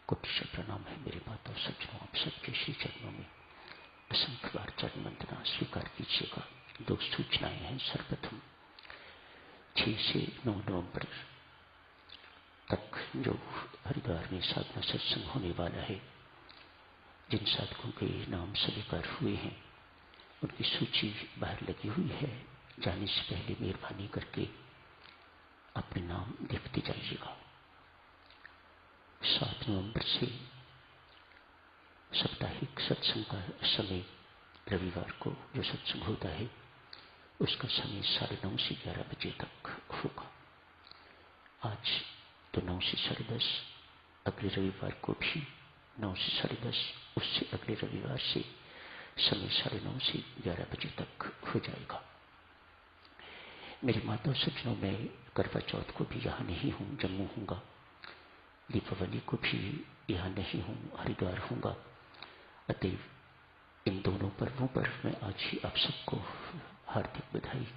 कोटि प्रणाम है मेरे माता सज्जनों, आप सबके श्री चरणों में असंख्य बार चरण वंदना स्वीकार कीजिएगा। 2 सूचनाएं हैं। सर्वप्रथम 6 से 9 नवंबर तक जो हरिद्वार में साधना सत्संग होने वाला है, जिन साधकों के नाम स्वीकार हुए हैं उनकी सूची बाहर लगी हुई है। जाने से पहले मेहरबानी करके अपने नाम देखते जाइएगा। 7 नवंबर से साप्ताहिक सत्संग का समय, रविवार को जो सत्संग होता है उसका समय 9:30 से 11 बजे तक होगा। आज तो 9 से 10:30, अगले रविवार को भी 9 से 10:30, उससे अगले रविवार से समय 9:30 से 11 बजे तक हो जाएगा। मेरे माता सज्जनों, मैं करवा चौथ को भी यहाँ नहीं हूँ, जम्मू हूँगा। दीपावली को भी यहाँ नहीं हूँ, हरिद्वार हूँगा। अतएव इन दोनों पर्वों पर मैं आज ही आप सबको हार्दिक बधाई,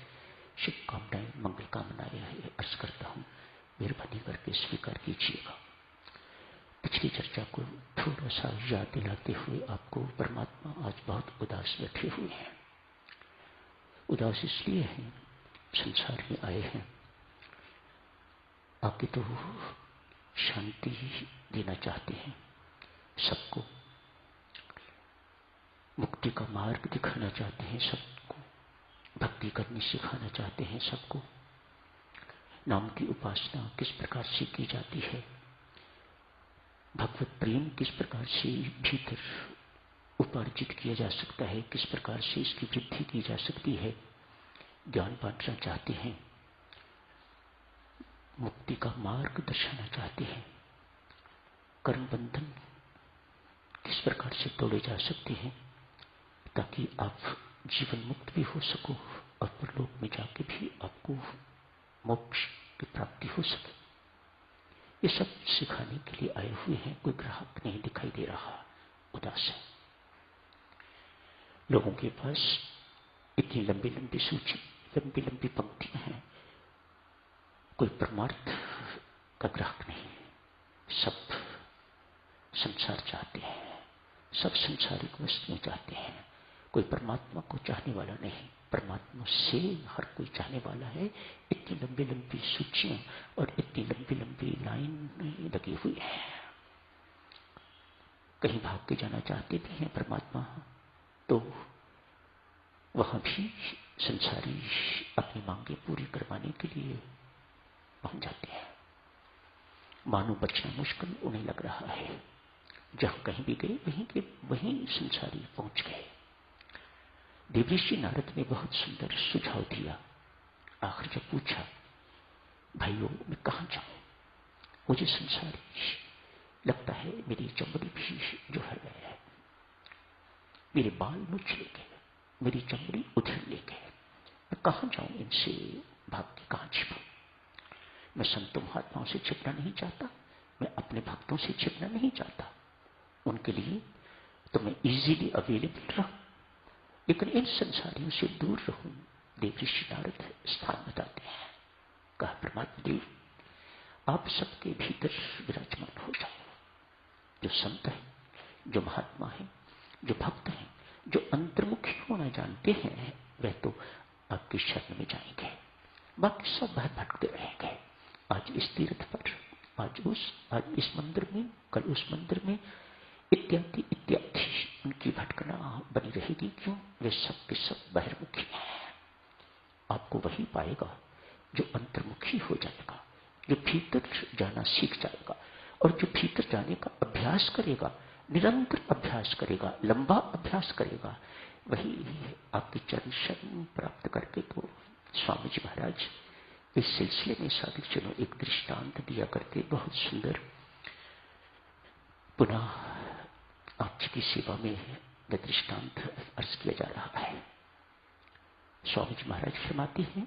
शुभकामनाएं, मंगल कामनाएं अर्ज करता हूँ। मेहरबानी करके स्वीकार कीजिएगा। पिछली चर्चा को थोड़ा सा याद दिलाते हुए आपको, परमात्मा आज बहुत उदास बैठे हुए हैं। उदास इसलिए हैं, संसार में आए हैं, आके तो शांति देना चाहते हैं सबको, मुक्ति का मार्ग दिखाना चाहते हैं सबको, भक्ति करनी सिखाना चाहते हैं सबको, नाम की उपासना किस प्रकार से की जाती है, भगवत प्रेम किस प्रकार से भीतर उपार्जित किया जा सकता है, किस प्रकार से इसकी वृद्धि की जा सकती है, ज्ञान बांटना चाहते हैं, मुक्ति का मार्ग दर्शाना चाहते हैं, कर्म बंधन किस प्रकार से तोड़े जा सकते हैं ताकि आप जीवन मुक्त भी हो सको और परलोक में जाके भी आपको मोक्ष की प्राप्ति हो सके। ये सब सिखाने के लिए आए हुए हैं। कोई ग्राहक नहीं दिखाई दे रहा, उदास है। लोगों के पास इतनी लंबी लंबी सूची, लंबी लंबी पंक्तियां हैं, कोई परमार्थ का ग्राहक नहीं। सब संसार चाहते हैं, सब संसारिक वस्तुएं चाहते हैं, कोई परमात्मा को चाहने वाला नहीं। परमात्मा से हर कोई चाहने वाला है। इतनी लंबी लंबी सूचियां और इतनी लंबी लंबी लाइन लगी हुई है। कहीं भाग के जाना चाहते भी हैं परमात्मा, तो वहां भी संसारी अपनी मांगे पूरी करवाने के लिए पहुंच जाते हैं। मानो बचना मुश्किल उन्हें लग रहा है। जहां कहीं भी गए वहीं के वहीं संसारी पहुंच गए। देवऋषि नारद ने बहुत सुंदर सुझाव दिया। आखिर जब पूछा, भाइयों मैं कहां जाऊं, मुझे संसारी लगता है, मेरी चमड़ी भी जो है, मेरे बाल मुझ ले गए, मेरी चमड़ी उधर ले गए, मैं कहां जाऊं, इनसे भाग के कहां छिपूं। मैं संतों महात्माओं से छिपना नहीं चाहता, मैं अपने भक्तों से छिपना नहीं चाहता। उनके लिए तो मैं इजीली अवेलेबल रहूं, लेकिन इन संसारियों से दूर रहूं। देवऋषि नारद स्थान बताते हैं। कहा, परमात्मा देव आप सबके भीतर विराजमान हो जाओ। जो संत है, जो महात्मा है, जो भक्त है, जो अंतर्मुखी होना जानते हैं, वह तो आपकी शरण में जाएंगे, बाकी सब बाहर भटकते रहेंगे। आज इस तीर्थ पर, आज इस मंदिर में, कल उस मंदिर में, इत्यादि इत्यादि उनकी भटकना बनी रहेगी। क्यों? वे सब के सब बहिर्मुखी हैं। आपको वही पाएगा जो अंतर्मुखी हो जाएगा, जो भीतर जाना सीख जाएगा और जो भीतर जाने का अभ्यास करेगा, निरंतर अभ्यास करेगा, लंबा अभ्यास करेगा, वही आपकी चरण शरण प्राप्त करके। तो स्वामी जी महाराज इस सिलसिले में साधक जनों एक दृष्टांत दिया करते, बहुत सुंदर। पुनः आप जी की सेवा में दृष्टांत अर्ज किया जा रहा है। स्वामी जी महाराज फरमाते हैं,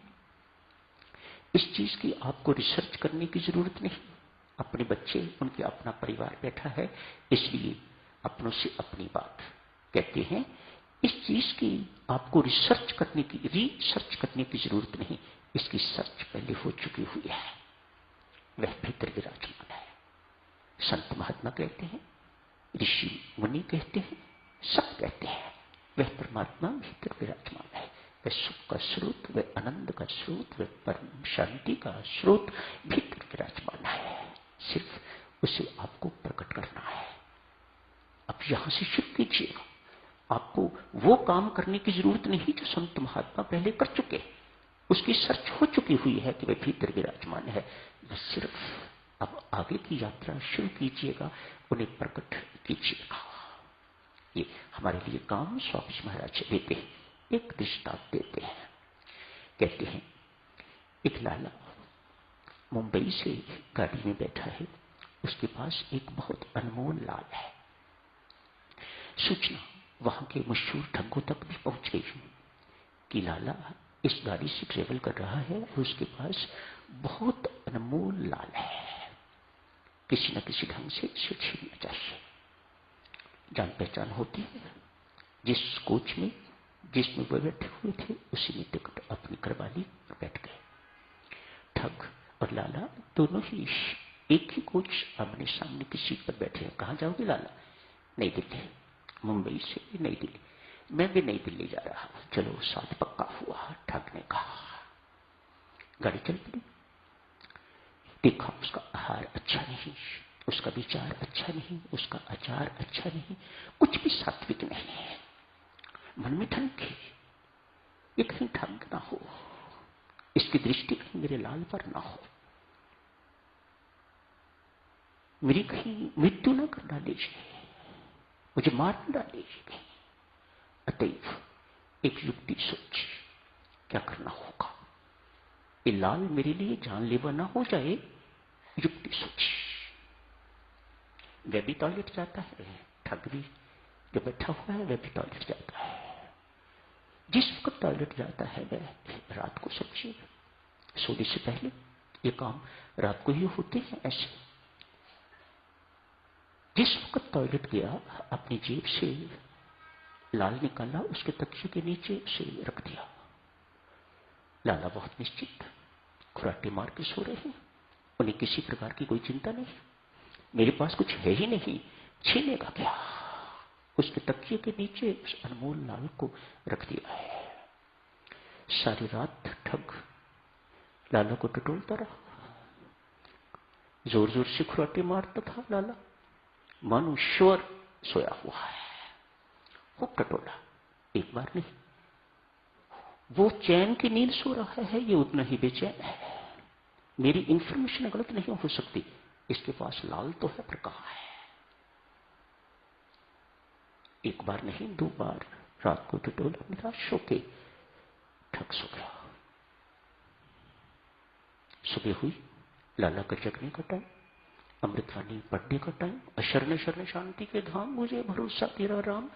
इस चीज की आपको रिसर्च करने की जरूरत नहीं। अपने बच्चे, उनके अपना परिवार बैठा है, इसलिए अपनों से अपनी बात कहते हैं। इस चीज की आपको रिसर्च करने की जरूरत नहीं। इसकी सर्च पहले हो चुकी हुई है, वह भीतर विराजमान है। संत महात्मा कहते हैं, ऋषि मुनि कहते हैं, सब कहते हैं वह परमात्मा भीतर विराजमान है। वह सुख का स्रोत, वह आनंद का स्रोत, वह परम शांति का स्रोत भीतर विराजमान है। सिर्फ उसे आपको प्रकट करना है। अब यहां से शुरू कीजिएगा। आपको वो काम करने की जरूरत नहीं जो संत महात्मा पहले कर चुके। उसकी सर्च हो चुकी हुई है कि वह भीतर विराजमान है। बस सिर्फ अब आगे की यात्रा शुरू कीजिएगा, उन्हें प्रकट कीजिएगा। ये हमारे लिए काम स्वामी जी महाराज देते हैं। एक दृष्टांत देते हैं। कहते हैं एक लाला मुंबई से गाड़ी में बैठा है, उसके पास एक बहुत अनमोल लाल है। सूचना वहां के मशहूर ठगों तक भी पहुंच गई कि लाला इस गाड़ी से ट्रेवल कर रहा है और उसके पास बहुत अनमोल लाल है, किसी न किसी ढंग से इसे छीनना चाहिए। जान पहचान होती है। जिस कोच में जिसमें वह बैठे हुए थे उसी में टिकट अपनी करवा ली और बैठ गए। ठग और लाला दोनों ही एक ही कोच आमने सामने की सीट पर बैठे हैं। कहां जाओगे लाला? नई दिल्ली। मुंबई से नई दिल्ली। मैं भी नई दिल्ली जा रहा हूं। चलो साथ पक्का हुआ। ठग ने कहा। गाड़ी चल पड़ी। देखा उसका आहार अच्छा नहीं, उसका विचार अच्छा नहीं, उसका आचार अच्छा नहीं, कुछ भी सात्विक नहीं है। मन में ठनके, ये कहीं ठग ना हो, इसकी दृष्टि कहीं मेरे लाल पर ना हो, मेरी कहीं मृत्यु ना कर डालीजिए, मुझे मार न डालीजिए। अतएव एक युक्ति सोची, क्या करना होगा? ये लाल मेरे लिए जानलेवा ना हो जाए। युक्ति सोची। वह भी टॉयलेट जाता है, ठग भी जो बैठा हुआ है वह भी टॉयलेट जाता है। जिस वक्त टॉयलेट जाता है वह रात को सोचिए, सोने से पहले। ये काम रात को ही होते हैं ऐसे। जिस वक्त टॉयलेट गया अपनी जेब से लाल निकाला, उसके तकिए के नीचे उसे रख दिया। लाला बहुत निश्चित खुराटे मार के सो रहे हैं, उन्हें किसी प्रकार की कोई चिंता नहीं। मेरे पास कुछ है ही नहीं, छीनेगा क्या? उसके तकिए के नीचे उस अनमोल लाल को रख दिया है। सारी रात ठग लाला को टटोलता रहा, जोर जोर से खुराटे मारता था लाला, मानो श्वर सोया हुआ है। खूब टटोला, एक बार नहीं। वो चैन की नींद सो रहा है, ये उतना ही बेचैन है। मेरी इंफॉर्मेशन गलत नहीं हो सकती, इसके पास लाल तो है पर कहां है? एक बार नहीं, दो बार रात को टटोला, निराश होके ठग सो गया। सुबह हुई, लाला का जगने का टाइम, अमृतवाणी पढ़ने का टाइम। अशरण शरण शांति के धाम, मुझे भरोसा तेरा राम।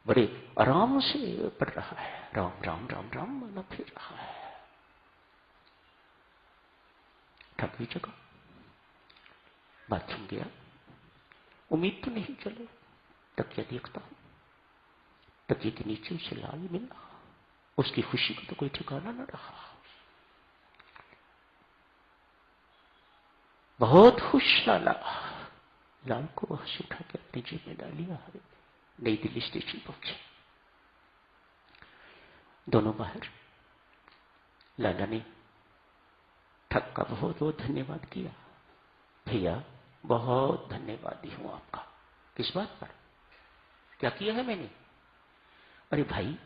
बड़े आराम से पढ़ रहा है, राम राम राम राम माना फिर रहा है। ठग भी जगह, बाथरूम गया, उम्मीद तो नहीं, चलो तकिया देखता हूं। तकिए के नीचे उसे लाल मिला। उसकी खुशी को तो कोई ठिकाना न रहा। बहुत खुश लाला, लाल को वहां से उठा के अपनी जेब में डाल लिया। नई दिल्ली स्टेशन पहुंचे, दोनों बाहर। लाला ने ठग का बहुत बहुत धन्यवाद किया। भैया बहुत धन्यवादी हूं आपका। किस बात पर? क्या किया है मैंने? अरे भाई,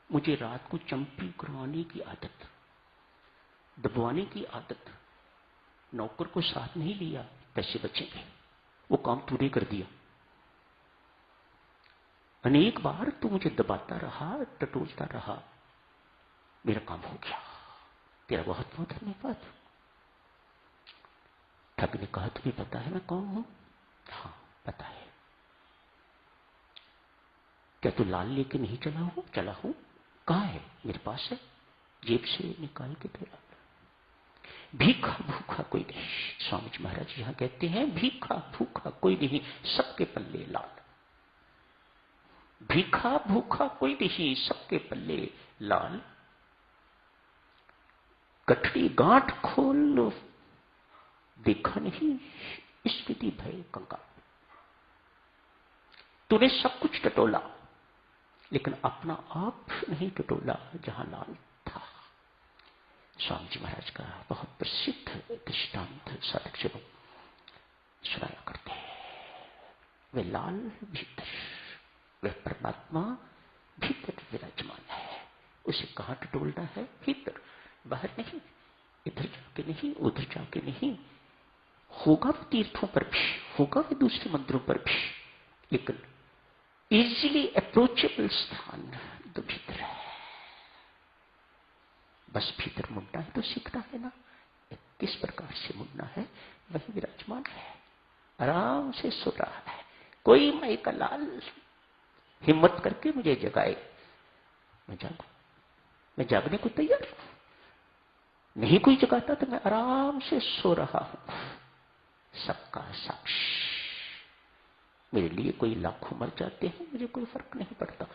मुझे रात को चंपी करवाने की आदत, दबवाने की आदत, नौकर को साथ नहीं लिया, पैसे बचेंगे, वो काम तूने कर दिया। अनेक बार तू मुझे दबाता रहा, टटोलता रहा, मेरा काम हो गया, तेरा बहुत बहुत धन्यवाद। ठग ने कहा, तुम्हें पता है मैं कौन हूं? हाँ पता है। क्या तू लाल लेके नहीं चला हूं? कहां है? मेरे पास है, जेब से निकाल के तेरा। भीखा भूखा कोई नहीं। स्वामी जी महाराज यहां कहते हैं, भीखा भूखा कोई नहीं, सबके पल्ले लाल। भीखा भूखा कोई नहीं, सबके पल्ले लाल। गठड़ी गांठ खोल, देखा नहीं स्थिति भय कंगाल। तूने सब कुछ टटोला लेकिन अपना आप नहीं टटोला जहां लाल था। स्वामी जी महाराज का बहुत प्रसिद्ध दृष्टांत साधक सुनाया करते हैं। वे लाल भीतर, वह परमात्मा भीतर विराजमान है। उसे कहां टटोलना है? भीतर, बाहर नहीं, इधर जाके नहीं, उधर जाके नहीं। होगा वो तीर्थों पर भी, होगा वो दूसरे मंदिरों पर भी, लेकिन इजीली अप्रोचेबल स्थान तो भीतर है। बस भीतर मुड़ना है तो सीखना है ना, किस प्रकार से मुड़ना है। वही विराजमान है, आराम से सो रहा है। कोई माई का लाल हिम्मत करके मुझे जगाए, मैं जागू, मैं जागने को तैयार हूं। नहीं कोई जगाता तो मैं आराम से सो रहा हूं, सबका साक्षी। मेरे लिए कोई लाखों मर जाते हैं, मुझे कोई फर्क नहीं पड़ता।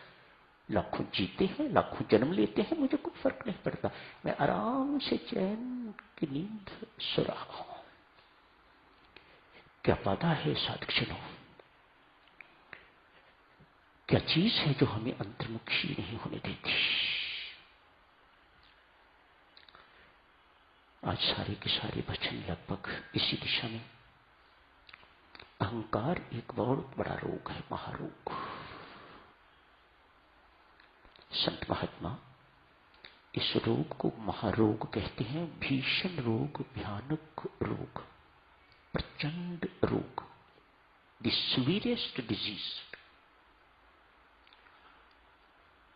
लाखों जीते हैं, लाखों जन्म लेते हैं, मुझे कोई फर्क नहीं पड़ता। मैं आराम से चैन की नींद सो रहा हूं। क्या बाधा है साधकजनों, क्या चीज है जो हमें अंतर्मुखी नहीं होने देती। आज सारे के सारे वचन लगभग इसी दिशा में। अहंकार एक बहुत बड़ा रोग है, महारोग। संत महात्मा इस रोग को महारोग कहते हैं। भीषण रोग, भयानक रोग, प्रचंड रोग, द सीवियरेस्ट डिजीज।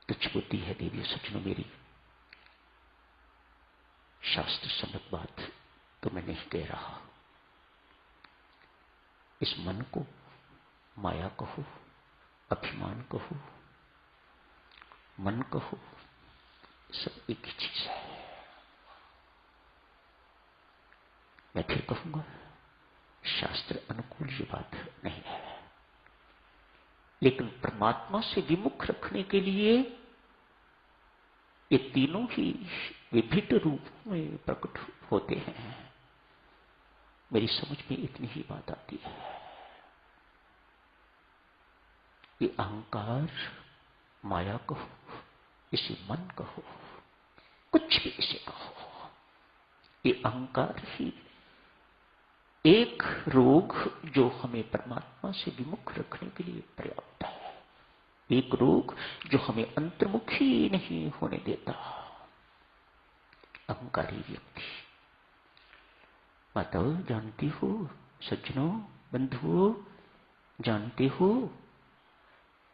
तुच्छ बुद्धि है देवी सज्जनों मेरी, शास्त्र सम्मत बात तो मैं नहीं कह रहा। इस मन को माया कहो, अभिमान कहो, मन कहो, सब एक ही चीज है। मैं फिर कहूंगा, शास्त्र अनुकूल ये बात नहीं है, लेकिन परमात्मा से विमुख रखने के लिए ये तीनों ही विभिन्न रूपों में प्रकट होते हैं। मेरी समझ में इतनी ही बात आती है, ये अहंकार, माया कहो, इसे मन कहो, कुछ भी इसे कहो, ये अहंकार ही एक रोग जो हमें परमात्मा से विमुख रखने के लिए पर्याप्त है। एक रोग जो हमें अंतर्मुखी नहीं होने देता। अहंकारी व्यक्ति, माताओं जानती हो, सज्जनों, बंधुओं जानते हो,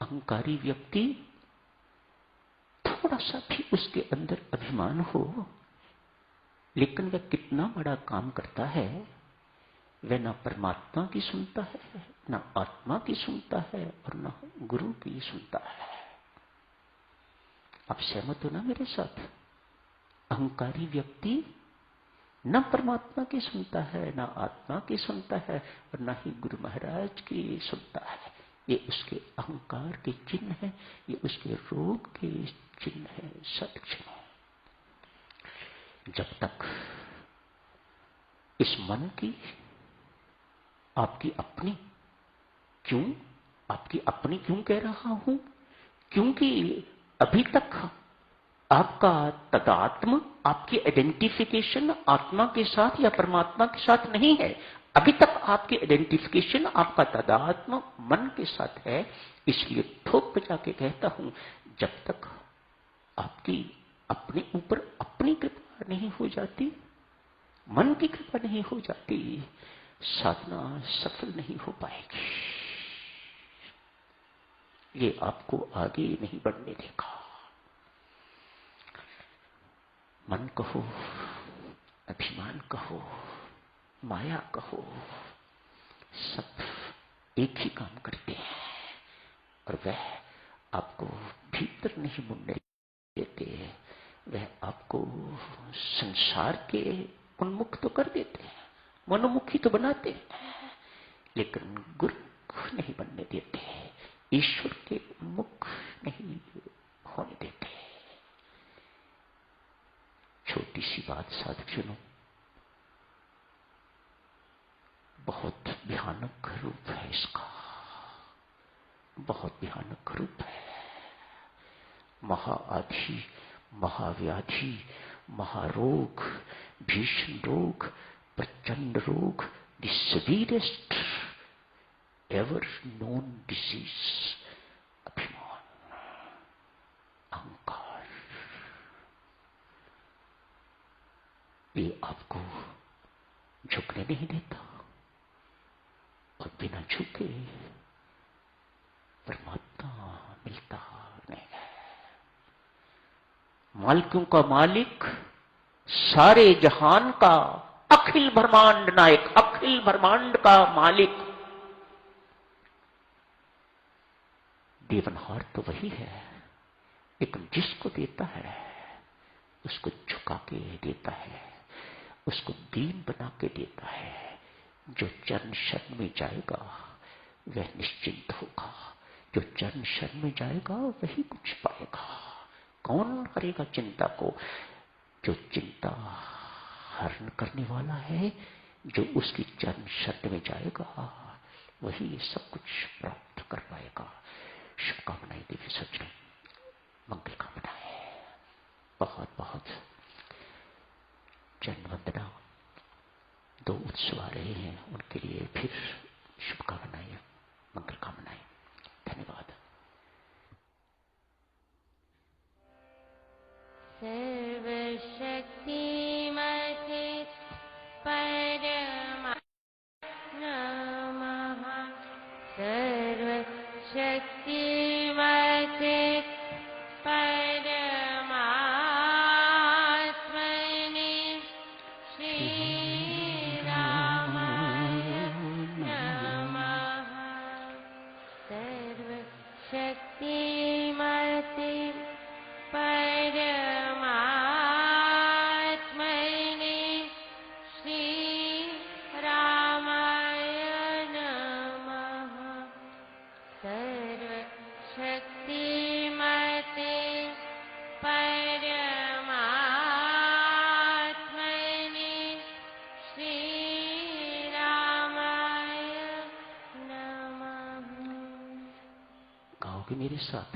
अहंकारी व्यक्ति थोड़ा सा भी उसके अंदर अभिमान हो, लेकिन वह कितना बड़ा काम करता है। वह ना परमात्मा की सुनता है, ना आत्मा की सुनता है, और ना गुरु की सुनता है। आप सहमत हो ना मेरे साथ? अहंकारी व्यक्ति न परमात्मा की सुनता है, ना आत्मा की सुनता है, और ना ही गुरु महाराज की सुनता है। ये उसके अहंकार के चिन्ह है, ये उसके रोग के चिन्ह है। सत्य, जब तक इस मन की आपकी अपनी, क्यों आपकी अपनी क्यों कह रहा हूं? क्योंकि अभी तक आपका तदात्म, आपकी आइडेंटिफिकेशन आत्मा के साथ या परमात्मा के साथ नहीं है। अभी तक आपकी आइडेंटिफिकेशन आपका तदात्म मन के साथ है। इसलिए ठोक बजा के कहता हूं, जब तक आपकी अपने ऊपर अपनी कृपा नहीं हो जाती, मन की कृपा नहीं हो जाती, साधना सफल नहीं हो पाएगी। ये आपको आगे नहीं बढ़ने देगा। मन कहो, अभिमान कहो, माया कहो, सब एक ही काम करते हैं, और वह आपको भीतर नहीं मुड़ने देते। वह आपको संसार के उन्मुख तो कर देते हैं, मनोमुखी तो बनाते हैं, लेकिन गुरु नहीं बनने देते, ईश्वर के उन्मुख नहीं होने देते। छोटी सी बात साधक जनों, बहुत भयानक रूप है इसका, बहुत भयानक रूप है। महाआधि, महाव्याधि, महारोग, भीषण रोग, प्रचंड रोग, the severest ever known disease, अभिमान, अहंकार। ये आपको झुकने नहीं देता और बिना झुके परमात्मा मिलता नहीं है। मालिकों का मालिक, सारे जहान का, अखिल ब्रह्मांड नायक, अखिल ब्रह्मांड का मालिक, देवनहार तो वही है, लेकिन जिसको देता है उसको झुका के देता है, उसको दीन बना के देता है। जो चरण शरण में जाएगा वह निश्चिंत होगा, जो चरण शरण में जाएगा वही कुछ पाएगा। कौन करेगा चिंता को? जो चिंता हरण करने वाला है, जो उसकी चरण शरण में जाएगा वही सब कुछ प्राप्त कर पाएगा। शुभकामनाएं देवी सज्जनों, मंगल कामनाएं, बहुत बहुत चरण वंदना। 2 उत्सव आ रहे हैं, उनके लिए फिर शुभकामनाएं, मंगल कामनाएं। धन्यवाद। सर्वशक्तिमते परमा नमः। सर्वशक्तिमते परमात्मने श्रीरामाय नमः। सर्वशक्तिमते परमात्मने श्रीरामाय नमः। सर्वशक्तिमते परमात्मने श्रीरामाय नमः। गाओगे मेरे साथ?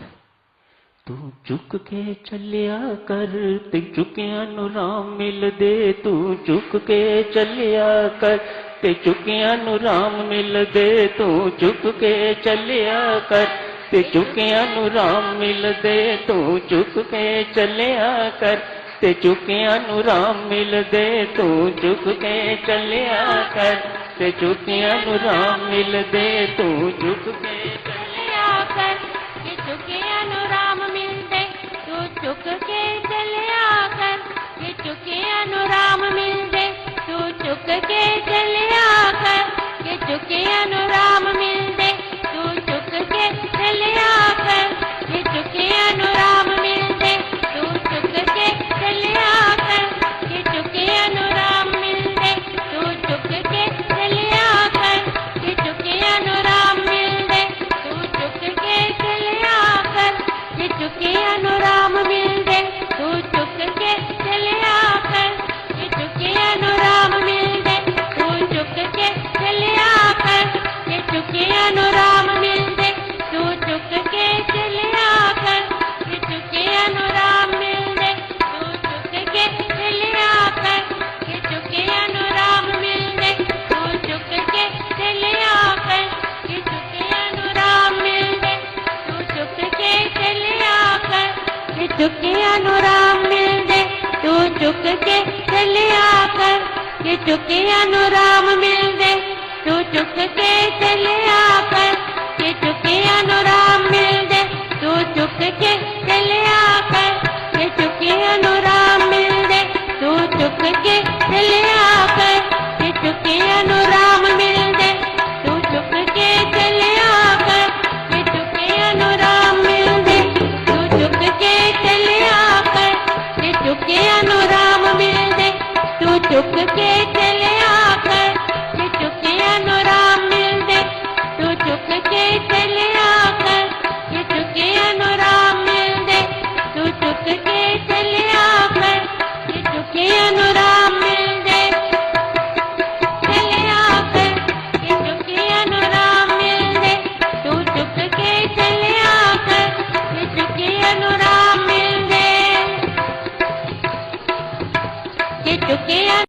तू झुक के चलिया कर, ते झुके अनुराम मिल दे। तू झुक के चलिया कर, ते झुके अनुराम मिल दे। तू झुक के चलिया कर, ते झुके अनुराम मिल दे। तू झुक के चलिया कर, ते झुके अनुराम मिल दे। तू झुक के चलिया कर, ते झुके अनुराम मिल दे। तू झुक के चलिया कर, कि झुके अनुराम मिल दे। तू झुक के चलिया कर, कि झुके अनुराम मिल दे। तू झुक के चलिया कर, कि झुके अनुराम मिल दे। तू झुक के चलिया कर, कि झुके अनुराम मिल दे। तू झुक के चलिया कर, कि झुके अनुराम मिल दे। तू झुक के चलिया कर, कि झुके अनुराम मिल दे। तू झुक के चलिया कर, कि झुके अनुराम मिल दे। तू झुक के चलिया कर, कि झुके अनुराम मिल दे। तू झुक के चलिया कर, कि झुके अनुराम मिल दे। तू झुक के चलिया कर, कि झुके अनुराम मिल दे। तू झुक के चलिया कर, कि झुके अनुराम मिल दे। तू झुक के चलिया कर, कि झुके अनुराम मिल दे। तू झुक के चलिया कर, कि झुके अनुराम मिल दे। तू झुक के चलिया कर, कि झुके अनुराम मिल दे। तू झुक के चलिया कर, कि झुके अनुराम मिल दे। तू झुक के चलिया कर, कि झुके अनुराम मिल दे। तू झुक के चलिया कर, कि झुके अनुराम मिल दे। तू झुक के चलिया कर, कि झुके अनुराम मिल दे। तू झुक के चलिया कर, कि झुके अनुराम मिल दे। तू झुक के चलिया कर, कि झुके अनुराम मिल दे। तू झुक के चलिया कर, कि झुके अनुराम मिल दे। तू झुक के चलिया कर, कि झुके अनुराम मिल दे। चुके अनुराम मिल दे, कि चुके